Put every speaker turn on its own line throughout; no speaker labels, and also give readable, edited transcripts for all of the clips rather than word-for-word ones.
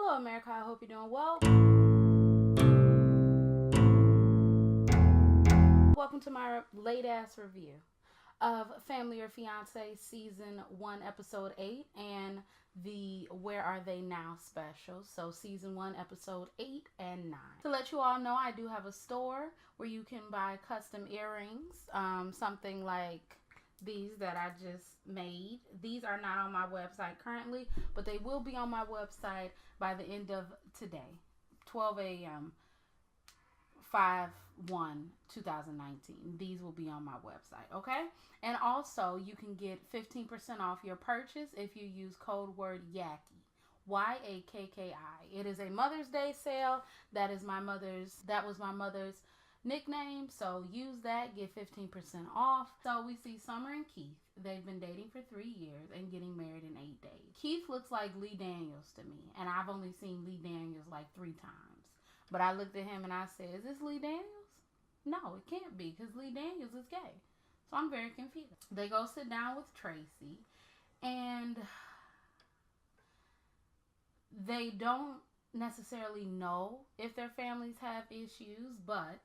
Hello, America. I hope you're doing well. Welcome to my late ass review of Family or Fiance Season 1, Episode 8, and the Where Are They Now special. So, Season 1, Episode 8 and 9. To let you all know, I do have a store where you can buy custom earrings, something like these that I just made. These are not on my website currently, but they will be on my website by the end of today, 12 a.m. 5/1/2019. These will be on my website, okay? And also, you can get 15% off your purchase if you use code word YAKKI. YAKKI. It is a Mother's Day sale. That was my mother's nickname, so use that, get 15% off. So we see Summer and Keith. They've been dating for 3 years and getting married in 8 days. Keith looks like Lee Daniels to me, and I've only seen Lee Daniels like 3 times. But I looked at him and I said, is this Lee Daniels? No, it can't be, because Lee Daniels is gay. So I'm very confused. They go sit down with Tracy, and they don't necessarily know if their families have issues, but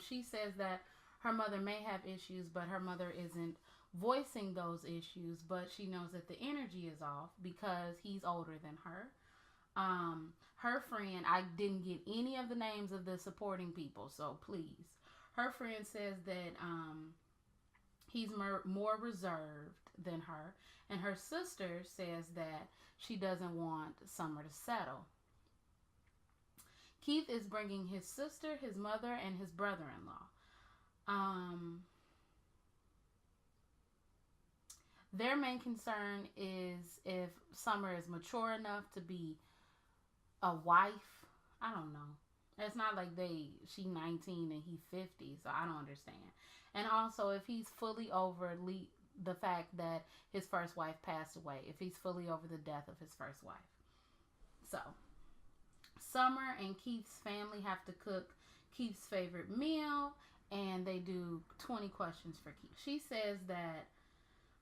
she says that her mother may have issues, but her mother isn't voicing those issues, but she knows that the energy is off because he's older than her. Her friend, I didn't get any of the names of the supporting people, so please. Her friend says that he's more reserved than her, and her sister says that she doesn't want Summer to settle. Keith is bringing his sister, his mother, and his brother-in-law. Their main concern is if Summer is mature enough to be a wife. I don't know. It's not like she 19 and he 50, so I don't understand. And also, if he's fully over the fact that his first wife passed away, if he's fully over the death of his first wife. So, Summer and Keith's family have to cook Keith's favorite meal, and they do 20 questions for Keith. She says that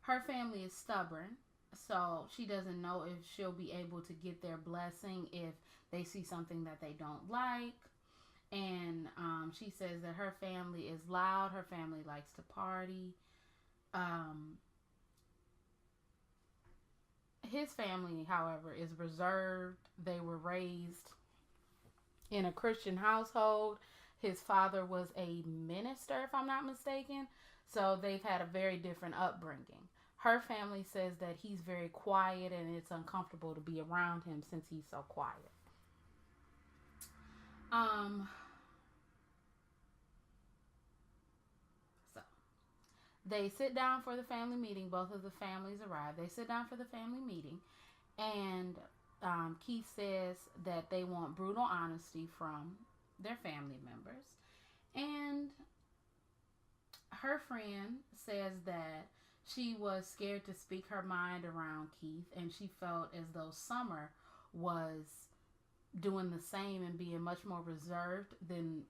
her family is stubborn, so she doesn't know if she'll be able to get their blessing if they see something that they don't like. And she says that her family is loud. Her family likes to party. His family, however, is reserved. They were raised in a Christian household. His father was a minister, if I'm not mistaken. So they've had a very different upbringing. Her family says that he's very quiet and it's uncomfortable to be around him since he's so quiet. So they sit down for the family meeting. Both of the families arrive. They sit down for the family meeting, and Keith says that they want brutal honesty from their family members. And her friend says that she was scared to speak her mind around Keith, and she felt as though Summer was doing the same and being much more reserved than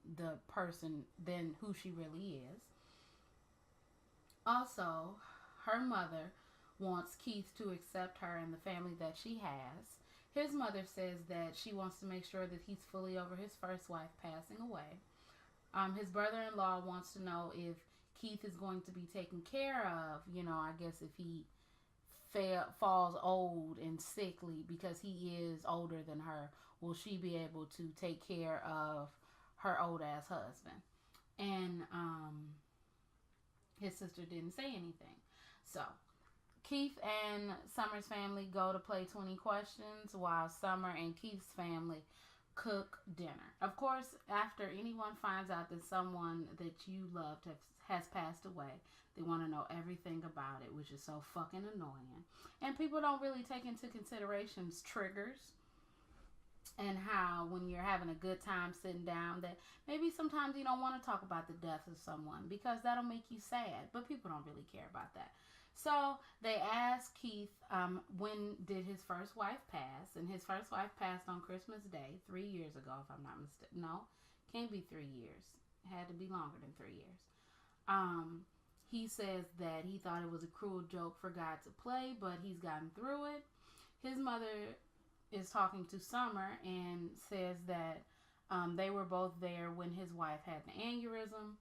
who she really is. Also, her mother wants Keith to accept her and the family that she has. His mother says that she wants to make sure that he's fully over his first wife passing away. His brother-in-law wants to know if Keith is going to be taken care of, I guess if he falls old and sickly because he is older than her, will she be able to take care of her old ass husband? And his sister didn't say anything. So Keith and Summer's family go to play 20 questions while Summer and Keith's family cook dinner. Of course, after anyone finds out that someone that you loved has passed away, they want to know everything about it, which is so fucking annoying. And people don't really take into consideration triggers and how when you're having a good time sitting down that maybe sometimes you don't want to talk about the death of someone because that'll make you sad. But people don't really care about that. So they asked Keith when did his first wife pass, and his first wife passed on Christmas Day 3 years ago, if I'm not mistaken. No, can't be 3 years. It had to be longer than 3 years. He says that he thought it was a cruel joke for God to play, but he's gotten through it. His mother is talking to Summer and says that they were both there when his wife had an aneurysm,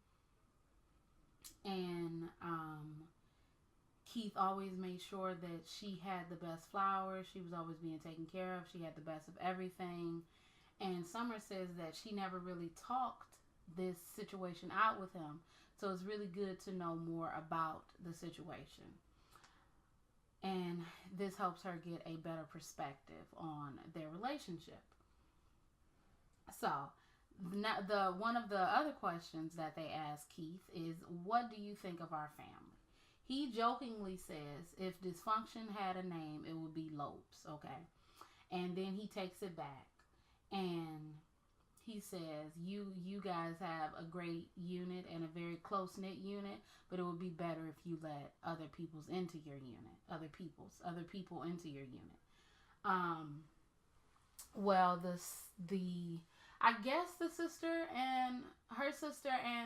and Keith always made sure that she had the best flowers. She was always being taken care of. She had the best of everything. And Summer says that she never really talked this situation out with him. So it's really good to know more about the situation. And this helps her get a better perspective on their relationship. So, one of the other questions that they ask Keith is, what do you think of our family? He jokingly says, if dysfunction had a name, it would be Lopes, okay? And then he takes it back, and he says, you guys have a great unit and a very close-knit unit, but it would be better if you let other people into your unit. Other people into your unit. Well, I guess the sister and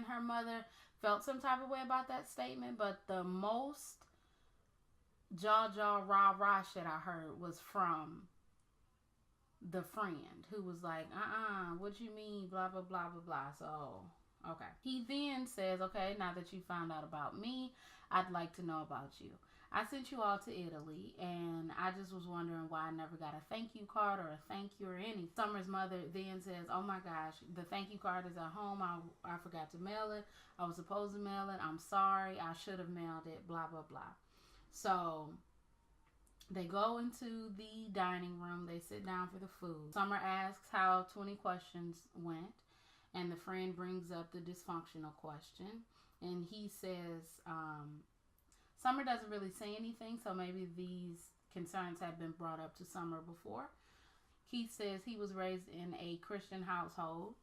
her mother felt some type of way about that statement, but the most jaw rah shit I heard was from the friend, who was like, what you mean, blah blah blah blah blah. So okay, he then says, okay, now that you found out about me, I'd like to know about you. I sent you all to Italy, and I just was wondering why I never got a thank you card or a thank you or anything. Summer's mother then says, oh my gosh, the thank you card is at home. I forgot to mail it. I was supposed to mail it. I'm sorry. I should have mailed it, blah, blah, blah. So they go into the dining room. They sit down for the food. Summer asks how 20 questions went, and the friend brings up the dysfunctional question. And he says, Summer doesn't really say anything, so maybe these concerns have been brought up to Summer before. Keith says he was raised in a Christian household,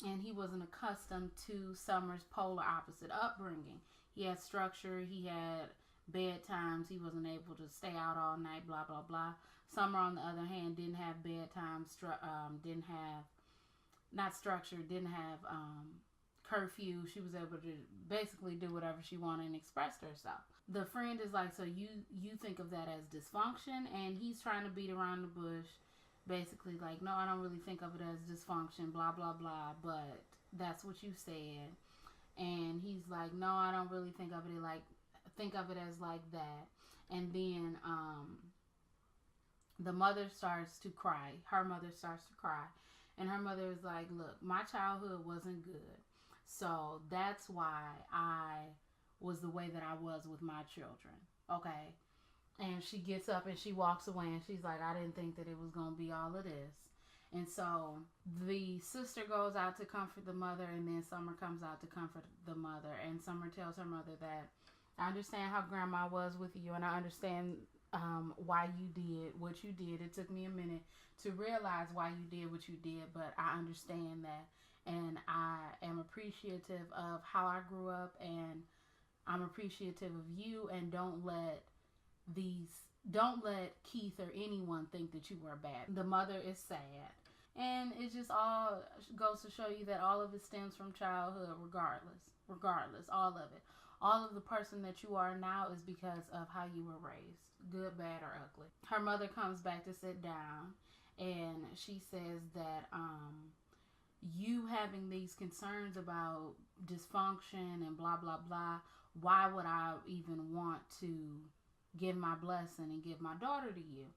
and he wasn't accustomed to Summer's polar opposite upbringing. He had structure, he had bedtimes, he wasn't able to stay out all night, blah, blah, blah. Summer, on the other hand, didn't have bedtime, didn't have, not structure, didn't have curfew. She was able to basically do whatever she wanted and express herself. The friend is like, so you think of that as dysfunction? And he's trying to beat around the bush, basically like, no, I don't really think of it as dysfunction, blah blah blah, but that's what you said. And he's like, no, I don't really think of it as like that. And then the mother starts to cry. Her mother starts to cry, and her mother is like, look, my childhood wasn't good. So that's why I was the way that I was with my children. Okay. And she gets up and she walks away, and she's like, I didn't think that it was going to be all of this. And so the sister goes out to comfort the mother, and then Summer comes out to comfort the mother. And Summer tells her mother that, I understand how grandma was with you, and I understand why you did what you did. It took me a minute to realize why you did what you did, but I understand that. And I am appreciative of how I grew up, and I'm appreciative of you, and don't let Keith or anyone think that you were bad. The mother is sad. And it just all goes to show you that all of it stems from childhood, regardless, all of it. All of the person that you are now is because of how you were raised, good, bad, or ugly. Her mother comes back to sit down, and she says that, you having these concerns about dysfunction and blah blah blah, why would I even want to give my blessing and give my daughter to you?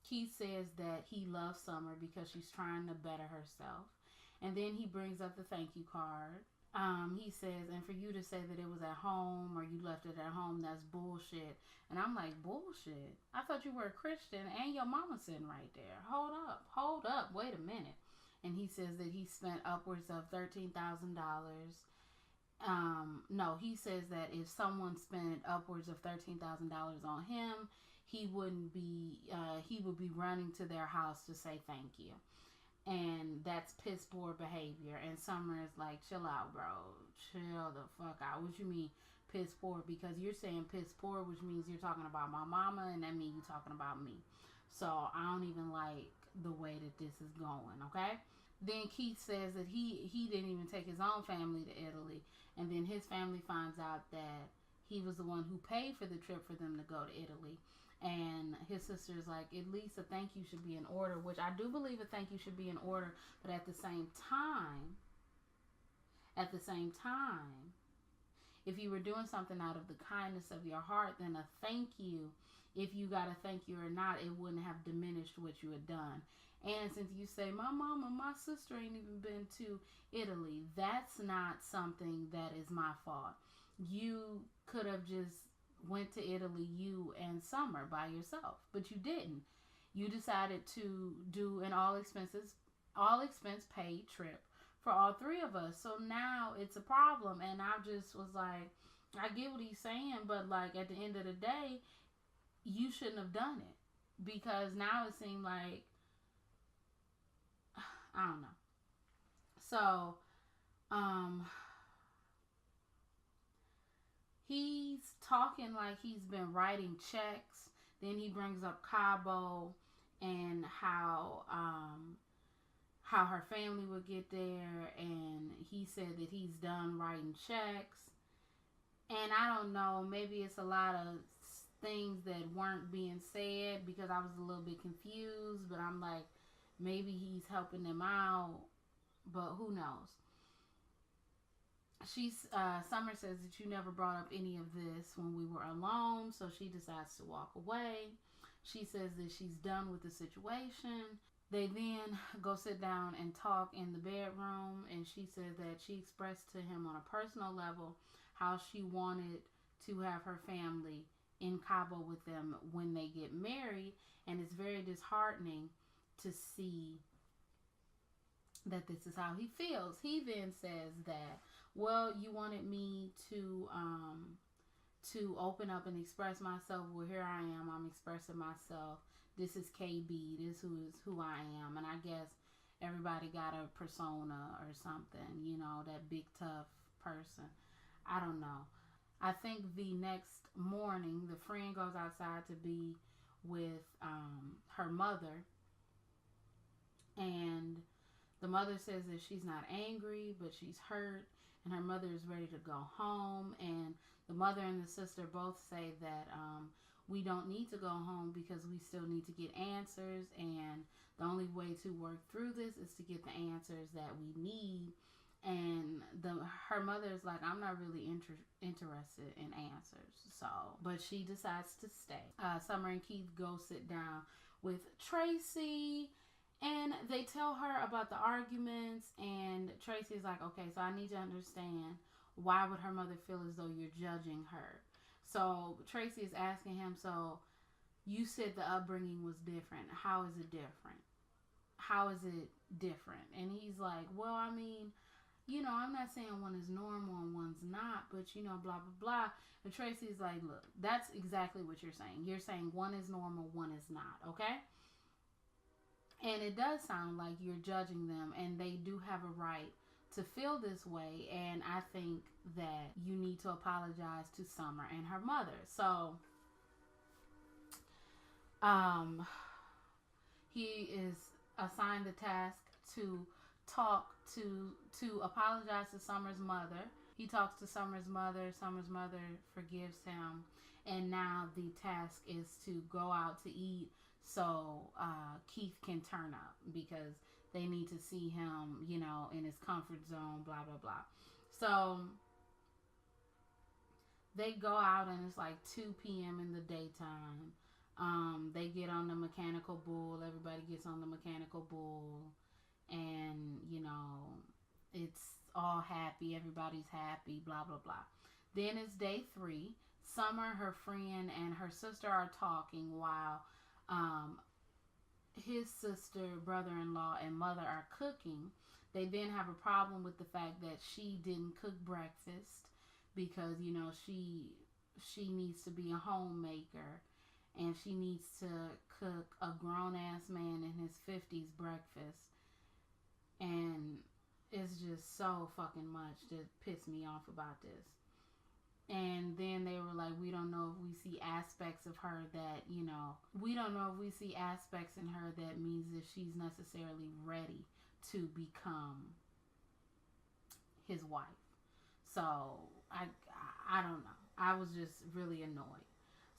Keith says that he loves Summer because she's trying to better herself. And then he brings up the thank you card. He says, and for you to say that it was at home or you left it at home, that's bullshit. And I'm like, bullshit? I thought you were a Christian and your mama sitting right there. Hold up, wait a minute. And he says that he spent upwards of $13,000. No, he says that if someone spent upwards of $13,000 on him, he would be running to their house to say thank you. And that's piss poor behavior. And Summer is like, chill out, bro. Chill the fuck out. What you mean piss poor? Because you're saying piss poor, which means you're talking about my mama, and that means you're talking about me. So I don't even like the way that this is going, okay? Then Keith says that he didn't even take his own family to Italy, and then his family finds out that he was the one who paid for the trip for them to go to Italy. And his sister's like, at least a thank you should be in order, which I do believe a thank you should be in order. But at the same time, if you were doing something out of the kindness of your heart, then a thank you, if you got a thank you or not, it wouldn't have diminished what you had done. And since you say, my mom and my sister ain't even been to Italy, that's not something that is my fault. You could have just went to Italy, you and Summer, by yourself, but you didn't. You decided to do an all expense paid trip for all three of us. So now it's a problem. And I just was like, I get what he's saying, but like at the end of the day, you shouldn't have done it, because now it seemed like, I don't know. So, he's talking like he's been writing checks. Then he brings up Cabo and how her family would get there, and he said that he's done writing checks. And I don't know, maybe it's a lot of things that weren't being said because I was a little bit confused, but I'm like, maybe he's helping them out, but who knows. Summer says that you never brought up any of this when we were alone, so she decides to walk away. She says that she's done with the situation. They then go sit down and talk in the bedroom, and she said that she expressed to him on a personal level how she wanted to have her family in Cabo with them when they get married, and it's very disheartening to see that this is how he feels. He then says that, well, you wanted me to open up and express myself. Well, here I am. I'm expressing myself. This is KB. This is who I am. And I guess everybody got a persona or something, you know, that big tough person. I don't know. I think the next morning, the friend goes outside to be with her mother, and the mother says that she's not angry, but she's hurt, and her mother is ready to go home. And the mother and the sister both say that we don't need to go home because we still need to get answers, and the only way to work through this is to get the answers that we need. And her mother is like, I'm not really interested in answers. So, but she decides to stay. Summer and Keith go sit down with Tracy, and they tell her about the arguments. And Tracy's like, okay, so I need to understand, why would her mother feel as though you're judging her? So Tracy is asking him, so you said the upbringing was different. How is it different? How is it different? And he's like, well, I mean, you know, I'm not saying one is normal and one's not, but, you know, blah, blah, blah. And Tracy's like, look, that's exactly what you're saying. You're saying one is normal, one is not, okay? And it does sound like you're judging them, and they do have a right to feel this way. And I think that you need to apologize to Summer and her mother. So, he is assigned the task to apologize to Summer's mother. He talks to Summer's mother. Summer's mother forgives him, and now the task is to go out to eat so Keith can turn up, because they need to see him, you know, in his comfort zone, blah, blah, blah. So they go out, and it's like 2 p.m. in the daytime. They get on the mechanical bull. Everybody gets on the mechanical bull, and, you know, it's all happy. Everybody's happy, blah, blah, blah. Then it's day 3. Summer, her friend, and her sister are talking while his sister, brother-in-law, and mother are cooking. They then have a problem with the fact that she didn't cook breakfast because, you know, she needs to be a homemaker, and she needs to cook a grown-ass man in his 50s breakfast. And it's just so fucking much that pissed me off about this. And then they were like, we don't know if we see aspects of her that, you know, we don't know if we see aspects in her that means that she's necessarily ready to become his wife. So I don't know. I was just really annoyed.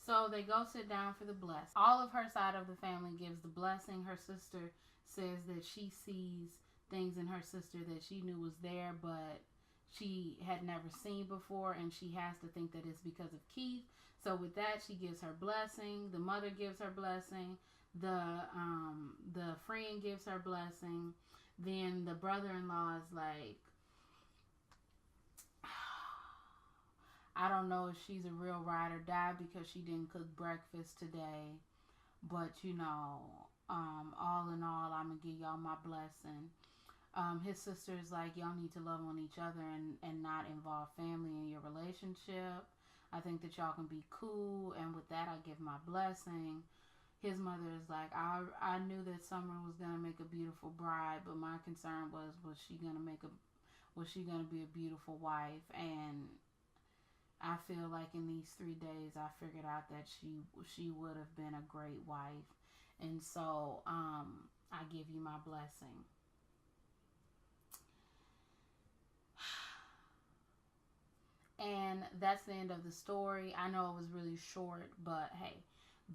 So they go sit down for the bless. All of her side of the family gives the blessing. Her sister says that she sees things in her sister that she knew was there, but she had never seen before, and she has to think that it's because of Keith. So with that, she gives her blessing. The mother gives her blessing. The friend gives her blessing. Then the brother-in-law is like, I don't know if she's a real ride or die because she didn't cook breakfast today, but all in all, I'm gonna give y'all my blessing. His sister is like, y'all need to love on each other and not involve family in your relationship. I think that y'all can be cool, and with that, I give my blessing. His mother is like, I knew that Summer was gonna make a beautiful bride, but my concern was she gonna be a beautiful wife? And I feel like in these 3 days, I figured out that she would have been a great wife, and so I give you my blessing. And that's the end of the story. I know it was really short, but hey,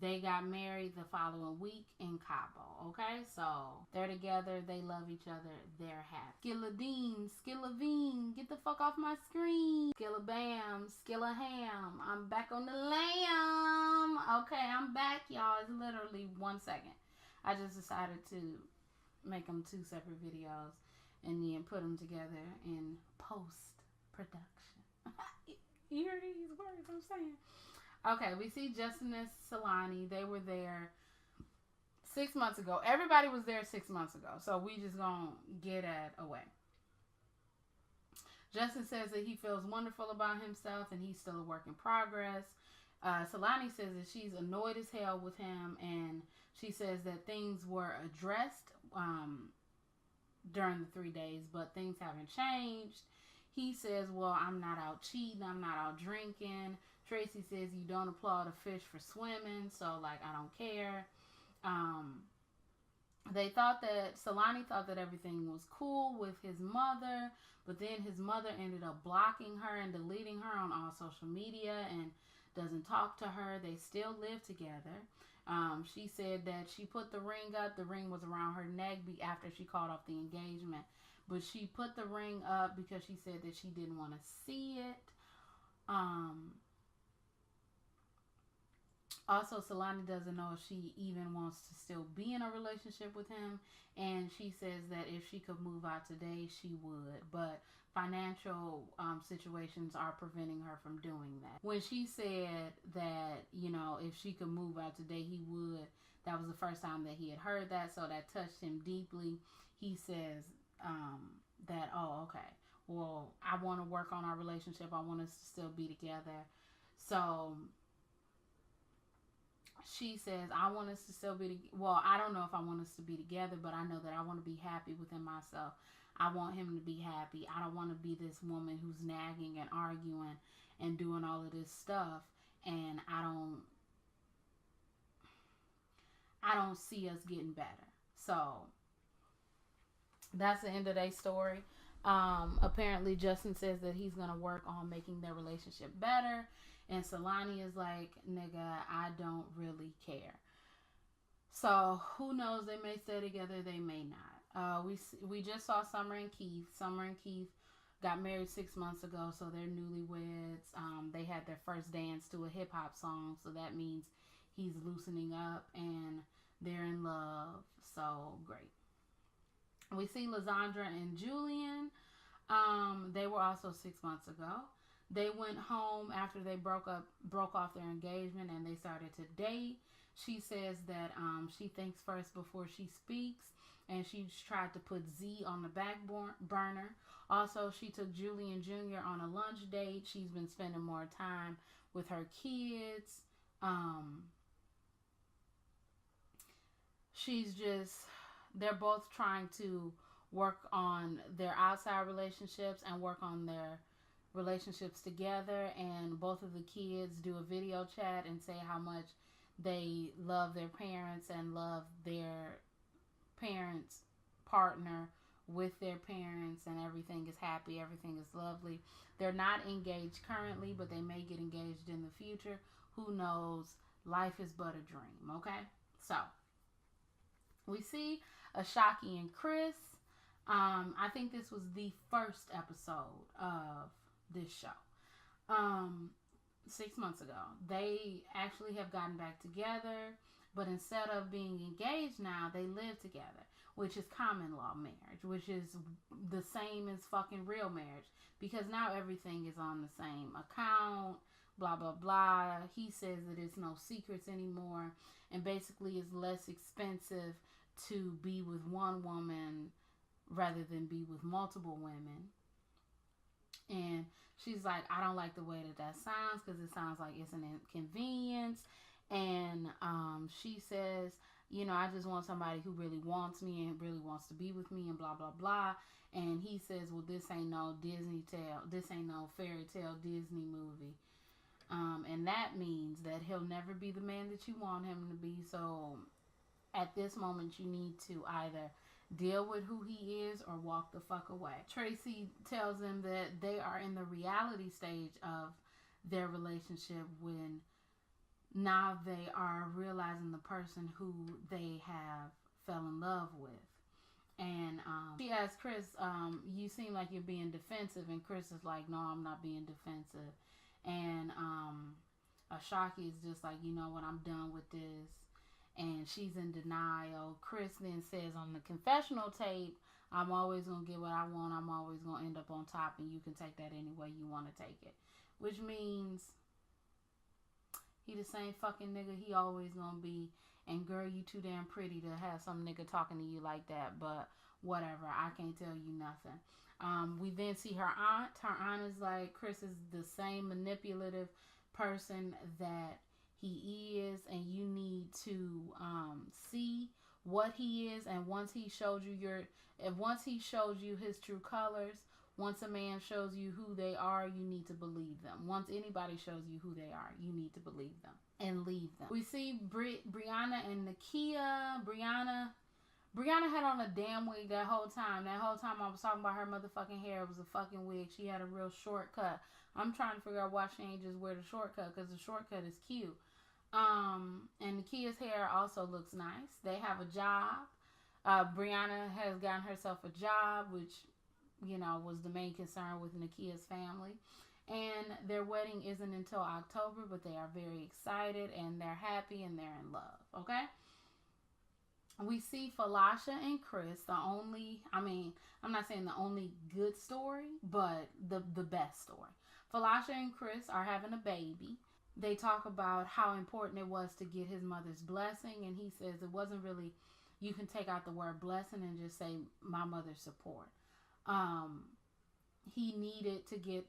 they got married the following week in Cabo, okay? So they're together, they love each other, they're happy. Skilladine, Skillavine, get the fuck off my screen. Skillabam, Skillaham, I'm back on the lamb. Okay, I'm back, y'all. It's literally 1 second. I just decided to make them 2 separate videos and then put them together in post-production. You hear these words I'm saying? Okay, we see Justin and Solani. They were there 6 months ago. Everybody was there 6 months ago. So we just gonna get it away. Justin says that he feels wonderful about himself and he's still a work in progress. Solani says that she's annoyed as hell with him, and she says that things were addressed during the 3 days, but things haven't changed. He says, well, I'm not out cheating. I'm not out drinking. Tracy says you don't applaud a fish for swimming, so, like, I don't care. Solani thought that everything was cool with his mother, but then his mother ended up blocking her and deleting her on all social media and doesn't talk to her. They still live together. She said that she put the ring up. The ring was around her neck after she called off the engagement. But she put the ring up because she said that she didn't want to see it. Also, Solani doesn't know if she even wants to still be in a relationship with him. And she says that if she could move out today, she would. But financial situations are preventing her from doing that. When she said that, if she could move out today, he would. That was the first time that he had heard that. So that touched him deeply. He says that, oh, okay, well, I want to work on our relationship. I want us to still be together. So she says, I want us to still be well, I don't know if I want us to be together, but I know that I want to be happy within myself. I want him to be happy. I don't want to be this woman who's nagging and arguing and doing all of this stuff, and I don't see us getting better. So that's the end of their story. Apparently Justin says that he's gonna work on making their relationship better, and Solani is like, nigga, I don't really care. So who knows? They may stay together, they may not. We just saw Summer and Keith. Summer and Keith got married 6 months ago, so they're newlyweds. They had their first dance to a hip hop song, so that means he's loosening up and they're in love. So great. We see Lysandra and Julian. They were also 6 months ago. They went home after they broke off their engagement, and they started to date. She says that she thinks first before she speaks, and she's tried to put Z on the back burner. Also, she took Julian Jr. on a lunch date. She's been spending more time with her kids. They're both trying to work on their outside relationships and work on their relationships together, and both of the kids do a video chat and say how much they love their parents and love their parents' partner with their parents, and everything is happy, everything is lovely. They're not engaged currently, but they may get engaged in the future. Who knows? Life is but a dream, okay? So, we see Ashaki and Chris. I think this was the first episode of this show. 6 months ago. They actually have gotten back together, but instead of being engaged now, they live together, which is common law marriage, which is the same as fucking real marriage, because now everything is on the same account, blah, blah, blah. He says that it's no secrets anymore, and basically it's less expensive to be with one woman rather than be with multiple women. And she's like, I don't like the way that sounds, because it sounds like it's an inconvenience. And she says, you know, I just want somebody who really wants me and really wants to be with me and blah, blah, blah. And he says, well, this ain't no Disney tale. This ain't no fairy tale Disney movie. And that means that he'll never be the man that you want him to be. So at this moment, you need to either deal with who he is or walk the fuck away. Tracy tells them that they are in the reality stage of their relationship when now they are realizing the person who they have fell in love with. And she asks Chris, you seem like you're being defensive. And Chris is like, no, I'm not being defensive. And Ashaki is just like, you know what, I'm done with this. And she's in denial. Chris then says on the confessional tape, I'm always going to get what I want. I'm always going to end up on top, and you can take that any way you want to take it. Which means he the same fucking nigga he always going to be. And girl, you too damn pretty to have some nigga talking to you like that. But whatever, I can't tell you nothing. We then see her aunt. Her aunt is like, Chris is the same manipulative person that he is, and you need to see what he is. And once he showed you his true colors, once a man shows you who they are, you need to believe them. Once anybody shows you who they are, you need to believe them and leave them. We see Brianna and Nakia. Brianna had on a damn wig that whole time. That whole time I was talking about her motherfucking hair. It was a fucking wig. She had a real shortcut. I'm trying to figure out why she ain't just wear the shortcut, because the shortcut is cute. And Nakia's hair also looks nice. They have a job. Brianna has gotten herself a job, which, you know, was the main concern with Nakia's family. And their wedding isn't until October, but they are very excited and they're happy and they're in love. Okay? We see Falasha and Chris, I'm not saying the only good story, but the best story. Falasha and Chris are having a baby. They talk about how important it was to get his mother's blessing, and he says it wasn't really, you can take out the word blessing and just say my mother's support. He needed to get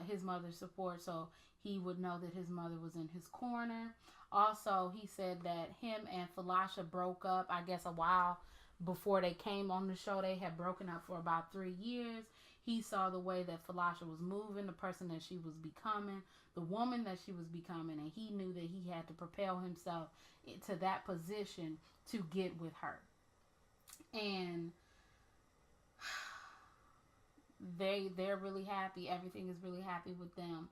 his mother's support so he would know that his mother was in his corner. Also, he said that him and Falasha broke up, I guess, a while before they came on the show. They had broken up for about 3 years. He saw the way that Falasha was moving, the person that she was becoming, the woman that she was becoming, and he knew that he had to propel himself to that position to get with her. And they're really happy. Everything is really happy with them.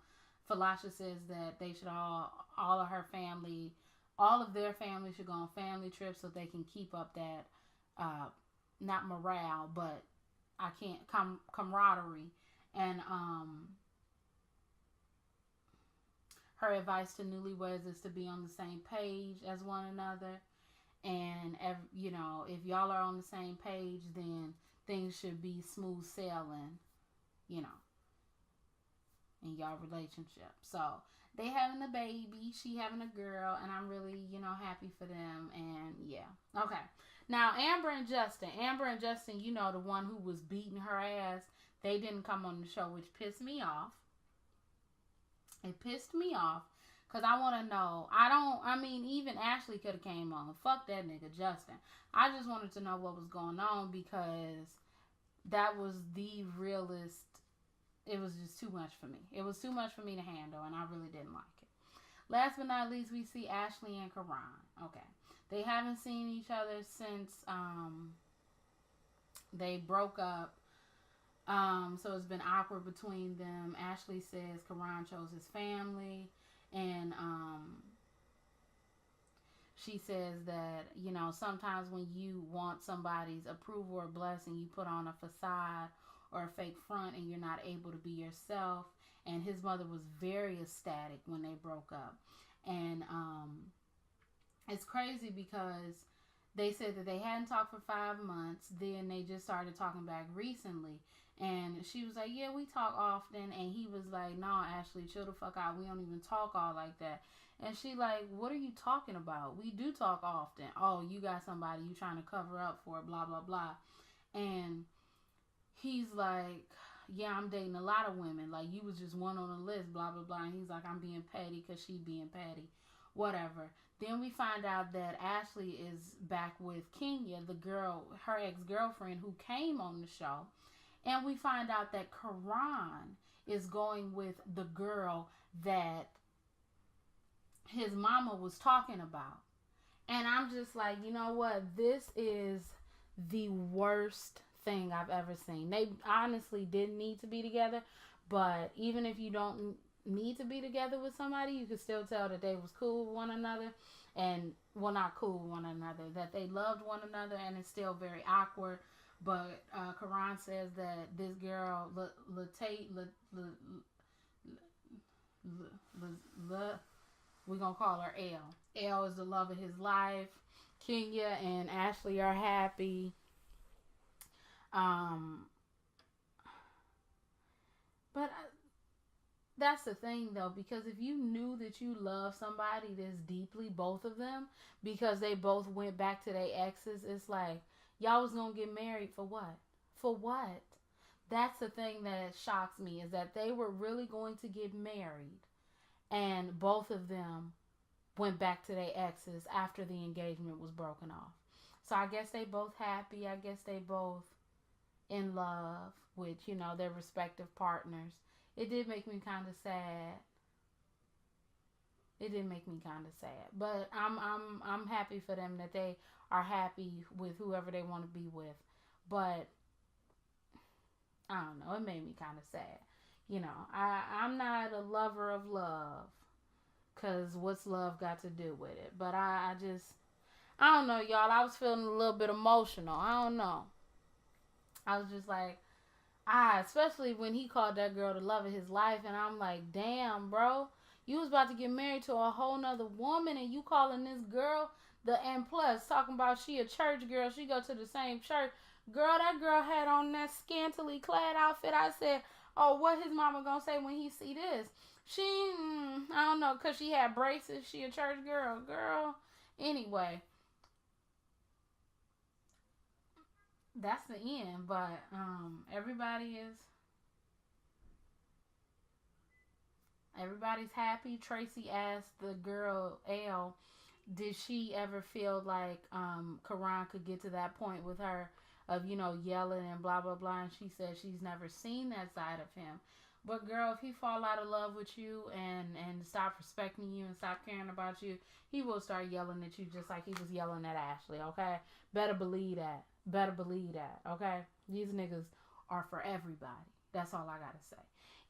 Falasha says that they should all of their family should go on family trips so they can keep up that, not morale, but camaraderie. And her advice to newlyweds is to be on the same page as one another. And, you know, if y'all are on the same page, then things should be smooth sailing, you know, in y'all relationship. So they having a baby, she having a girl, and I'm really, you know, happy for them. And yeah. Okay. Now Amber and Justin, you know, the one who was beating her ass, they didn't come on the show, which pissed me off. It pissed me off because I want to know. Even Ashley could have came on. Fuck that nigga Justin. I just wanted to know what was going on, because that was the realest. It was just too much for me. It was too much for me to handle, and I really didn't like it. Last but not least, we see Ashley and Karan. Okay. They haven't seen each other since they broke up. So it's been awkward between them. Ashley says Karan chose his family, and She says that, you know, sometimes when you want somebody's approval or blessing, you put on a facade or a fake front and you're not able to be yourself. And his mother was very ecstatic when they broke up. And it's crazy because they said that they hadn't talked for 5 months. Then they just started talking back recently. And she was like, yeah, we talk often. And he was like, no, Ashley, chill the fuck out. We don't even talk all like that. And she like, what are you talking about? We do talk often. Oh, you got somebody you trying to cover up for, blah, blah, blah. And he's like, yeah, I'm dating a lot of women. Like, you was just one on the list, blah, blah, blah. And he's like, I'm being petty because she being petty. Whatever. Then we find out that Ashley is back with Kenya, the girl, her ex-girlfriend who came on the show. And we find out that Karan is going with the girl that his mama was talking about. And I'm just like, you know what? This is the worst thing I've ever seen. They honestly didn't need to be together. But even if you don't need to be together with somebody, you can still tell that they was cool with one another. And, well, not cool with one another. That they loved one another, and it's still very awkward. But Karan says that this girl, we're going to call her L. L is the love of his life. Kenya and Ashley are happy. But that's the thing, though, because if you knew that you love somebody this deeply, both of them, because they both went back to their exes, it's like, y'all was going to get married for what? For what? That's the thing that shocks me, is that they were really going to get married, and both of them went back to their exes after the engagement was broken off. So I guess they both happy. I guess they both in love with, you know, their respective partners. It did make me kind of sad. It did make me kind of sad. But I'm happy for them that they are happy with whoever they want to be with. But I don't know. It made me kind of sad. You know, I'm not a lover of love. Because what's love got to do with it? But I don't know, y'all. I was feeling a little bit emotional. I don't know. I was just like, especially when he called that girl the love of his life. And I'm like, damn, bro. You was about to get married to a whole nother woman. And you calling this girl and plus talking about she a church girl. She go to the same church. Girl, that girl had on that scantily clad outfit. I said, oh, what his mama gonna say when he see this? I don't know, because she had braces. She a church girl. Girl. Anyway. That's the end. But everybody's happy. Tracy asked the girl, L, did she ever feel like Karan could get to that point with her of, you know, yelling and blah, blah, blah. And she said she's never seen that side of him. But girl, if he fall out of love with you and stop respecting you and stop caring about you, he will start yelling at you just like he was yelling at Ashley, okay? Better believe that. Better believe that, okay? These niggas are for everybody. That's all I gotta say.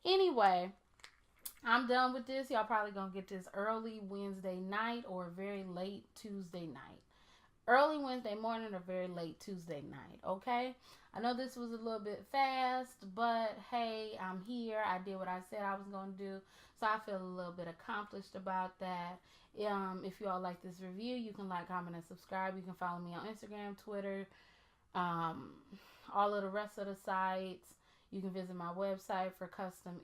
Anyway, I'm done with this. Y'all probably gonna get this early Wednesday night or very late Tuesday night. Early Wednesday morning or very late Tuesday night, okay? I know this was a little bit fast, but hey, I'm here. I did what I said I was going to do, so I feel a little bit accomplished about that. If you all like this review, you can like, comment, and subscribe. You can follow me on Instagram, Twitter, all of the rest of the sites. You can visit my website for custom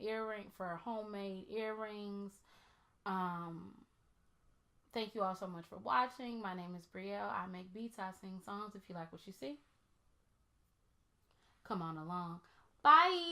for homemade earrings. Thank you all so much for watching. My name is Brielle. I make beats. I sing songs. If you like what you see, come on along. Bye.